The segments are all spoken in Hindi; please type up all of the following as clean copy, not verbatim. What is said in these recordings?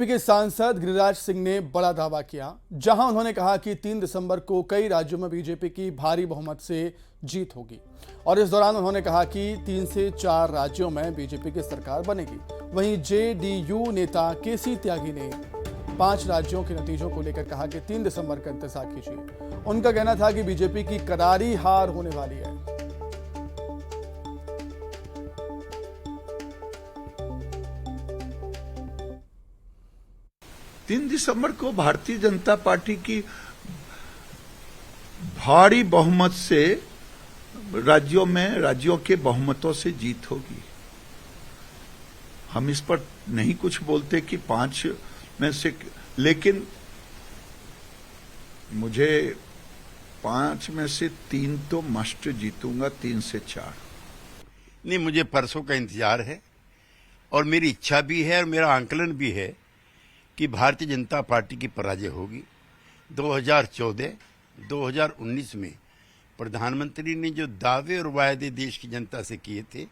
बीजेपी के सांसद गिरिराज सिंह ने बड़ा दावा किया, जहां उन्होंने कहा कि 3 दिसंबर को कई राज्यों में बीजेपी की भारी बहुमत से जीत होगी और इस दौरान उन्होंने कहा कि 3 से 4 राज्यों में बीजेपी की सरकार बनेगी। वहीं जेडीयू नेता केसी त्यागी ने 5 राज्यों के नतीजों को लेकर कहा कि 3 दिसंबर का इंतजार कीजिए। उनका कहना था कि बीजेपी की करारी हार होने वाली है। 3 दिसंबर को भारतीय जनता पार्टी की भारी बहुमत से राज्यों के बहुमतों से जीत होगी। हम इस पर नहीं कुछ बोलते कि 5 में से, लेकिन मुझे 5 में से 3 तो मस्ट जीतूंगा, 3 से 4 नहीं। मुझे परसों का इंतजार है और मेरी इच्छा भी है और मेरा आंकलन भी है कि भारतीय जनता पार्टी की पराजय होगी। 2014-2019 में प्रधानमंत्री ने जो दावे और वायदे देश की जनता से किए थे,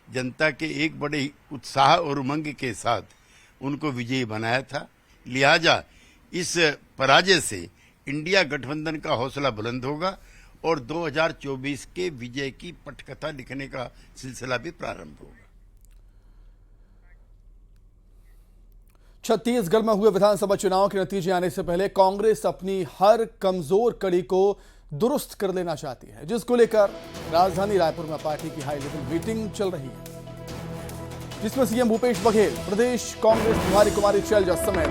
जनता के एक बड़े उत्साह और उमंग के साथ उनको विजयी बनाया था। लिहाजा इस पराजय से इंडिया गठबंधन का हौसला बुलंद होगा और 2024 के विजय की पटकथा लिखने का सिलसिला भी प्रारंभ होगा। छत्तीसगढ़ में हुए विधानसभा चुनाव के नतीजे आने से पहले कांग्रेस अपनी हर कमजोर कड़ी को दुरुस्त कर लेना चाहती है, जिसको लेकर राजधानी रायपुर में पार्टी की हाई लेवल मीटिंग चल रही है, जिसमें सीएम भूपेश बघेल, प्रदेश कांग्रेस प्रभारी कुमारी शैलजा समेत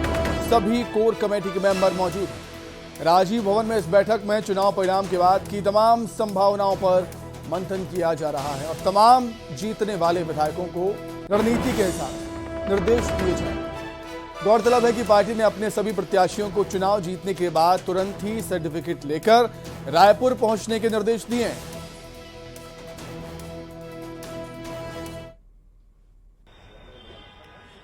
सभी कोर कमेटी के मेंबर मौजूद हैं। राजीव भवन में इस बैठक में चुनाव परिणाम के बाद की तमाम संभावनाओं पर मंथन किया जा रहा है और तमाम जीतने वाले विधायकों को रणनीति के हिसाब निर्देश दिए जाएंगे। गौरतलब है कि पार्टी ने अपने सभी प्रत्याशियों को चुनाव जीतने के बाद तुरंत ही सर्टिफिकेट लेकर रायपुर पहुंचने के निर्देश दिए हैं।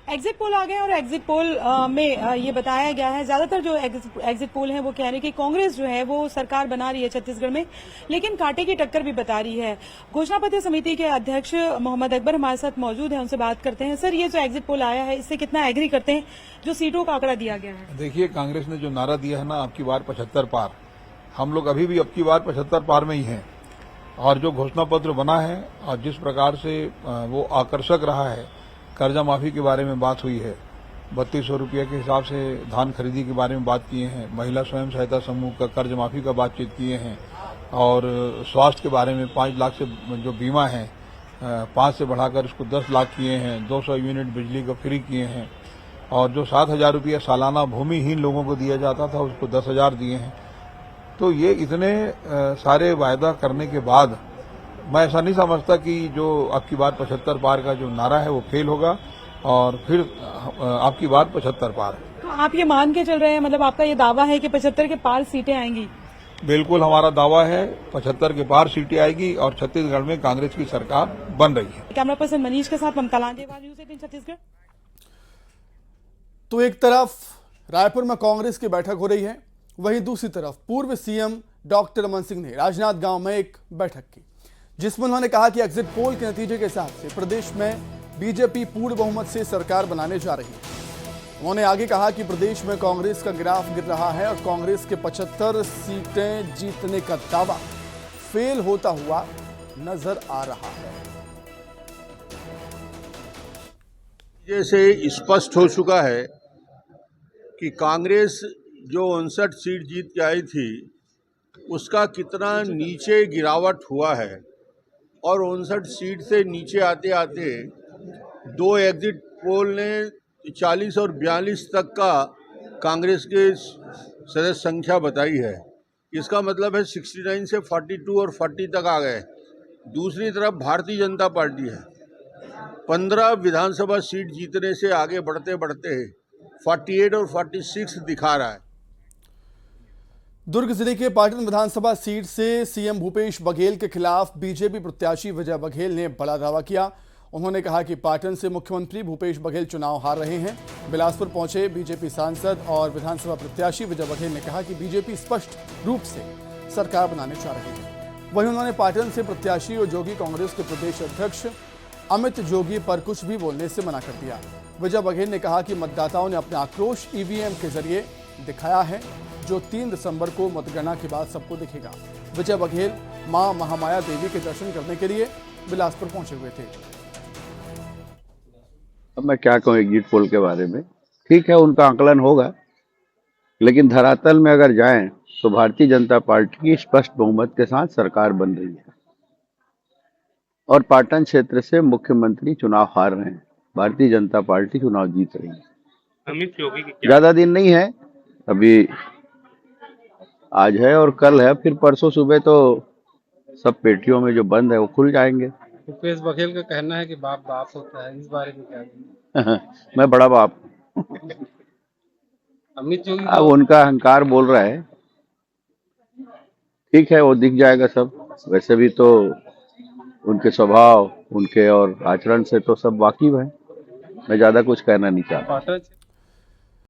एग्जिट पोल आ गए और एग्जिट पोल में ये बताया गया है, ज्यादातर जो एग्जिट पोल हैं वो कह रहे हैं कि कांग्रेस जो है वो सरकार बना रही है छत्तीसगढ़ में, लेकिन कांटे की टक्कर भी बता रही है। घोषणा पत्र समिति के अध्यक्ष मोहम्मद अकबर हमारे साथ मौजूद हैं, उनसे बात करते हैं। सर, ये जो एग्जिट पोल आया है, इससे कितना एग्री करते हैं जो सीटों का आंकड़ा दिया गया है? देखिए, कांग्रेस ने जो नारा दिया है ना, अब की बार 75 पार, हम लोग अभी भी अब की बार 75 पार में ही हैं। और जो घोषणा पत्र बना है और जिस प्रकार से वो आकर्षक रहा है, कर्जा माफी के बारे में बात हुई है, 3200 रुपये के हिसाब से धान खरीदी के बारे में बात किए हैं, महिला स्वयं सहायता समूह का कर्ज माफी का बातचीत किए हैं और स्वास्थ्य के बारे में 5 लाख से जो बीमा है 5 से बढ़ाकर उसको 10 लाख किए हैं, 200 यूनिट बिजली का फ्री किए हैं और जो 7,000 रुपये सालाना भूमिहीन लोगों को दिया जाता था उसको 10,000 दिए हैं। तो ये इतने सारे वायदा करने के बाद मैं ऐसा नहीं समझता कि जो आपकी बार 75 पार का जो नारा है वो फेल होगा और फिर आपकी बार 75 पार है। तो आप ये मान के चल रहे हैं, मतलब आपका ये दावा है कि 75 के पार सीटें आएंगी? बिल्कुल, हमारा दावा है 75 के पार सीटें आएगी और छत्तीसगढ़ में कांग्रेस की सरकार बन रही है। कैमरा पर्सन मनीष के साथ ममता लांजेवाल, न्यूज़ 18 छत्तीसगढ़। तो एक तरफ रायपुर में कांग्रेस की बैठक हो रही है, वहीं दूसरी तरफ पूर्व सीएम डॉक्टर रमन सिंह ने राजनांदगांव में एक बैठक की, जिसमें उन्होंने कहा कि एग्जिट पोल के नतीजे के हिसाब से प्रदेश में बीजेपी पूर्ण बहुमत से सरकार बनाने जा रही है। उन्होंने आगे कहा कि प्रदेश में कांग्रेस का ग्राफ गिर रहा है और कांग्रेस के 75 सीटें जीतने का दावा फेल होता हुआ नजर आ रहा है। जैसे स्पष्ट हो चुका है कि कांग्रेस जो 59 सीट जीत के आई थी उसका कितना नीचे गिरावट हुआ है और 59 सीट से नीचे आते आते 2 एग्जिट पोल ने 40 और 42 तक का कांग्रेस के सदस्य संख्या बताई है। इसका मतलब है 69 से 42 और 40 तक आ गए। दूसरी तरफ भारतीय जनता पार्टी है, 15 विधानसभा सीट जीतने से आगे बढ़ते बढ़ते 48 और 46 दिखा रहा है। दुर्ग जिले के पाटन विधानसभा सीट से सीएम भूपेश बघेल के खिलाफ बीजेपी प्रत्याशी विजय बघेल ने बड़ा दावा किया। उन्होंने कहा कि पाटन से मुख्यमंत्री भूपेश बघेल चुनाव हार रहे हैं। बिलासपुर पहुंचे बीजेपी सांसद और विधानसभा प्रत्याशी विजय बघेल ने कहा कि बीजेपी स्पष्ट रूप से सरकार बनाने जा रही है। वहीं उन्होंने पाटन से प्रत्याशी और जोगी कांग्रेस के प्रदेश अध्यक्ष अमित जोगी पर कुछ भी बोलने से मना कर दिया। विजय बघेल ने कहा कि मतदाताओं ने अपना आक्रोश ईवीएम के जरिए दिखाया है, जो 3 दिसंबर को मतगणना के बाद सबको दिखेगा। विजय बघेल मां महामाया देवी के दर्शन करने के लिए बिलासपुर पहुंचे हुए थे। अब मैं क्या कहूँ एग्जिट पोल के बारे में। ठीक है, उनका आकलन होगा, लेकिन धरातल में अगर जाएं तो भारतीय जनता पार्टी की स्पष्ट बहुमत के साथ सरकार बन रही है और पाटन क्षेत्र से मुख्यमंत्री चुनाव हार रहे हैं। भारतीय जनता पार्टी चुनाव जीत रही है। अमित योगी की क्या ज्यादा दिन नहीं है, अभी आज है और कल है, फिर परसों सुबह तो सब पेटियों में जो बंद है वो खुल जाएंगे। भूपेश बघेल का कहना है कि बाप बाप होता है, इस बारे में क्या कहेंगे? मैं बड़ा बाप। अमित योगी अब उनका अहंकार बोल रहा है, ठीक है, वो दिख जाएगा सब। वैसे भी तो उनके स्वभाव, उनके और आचरण से तो सब वाकिफ है। मैं ज्यादा कुछ कहना नहीं चाहता। पाटन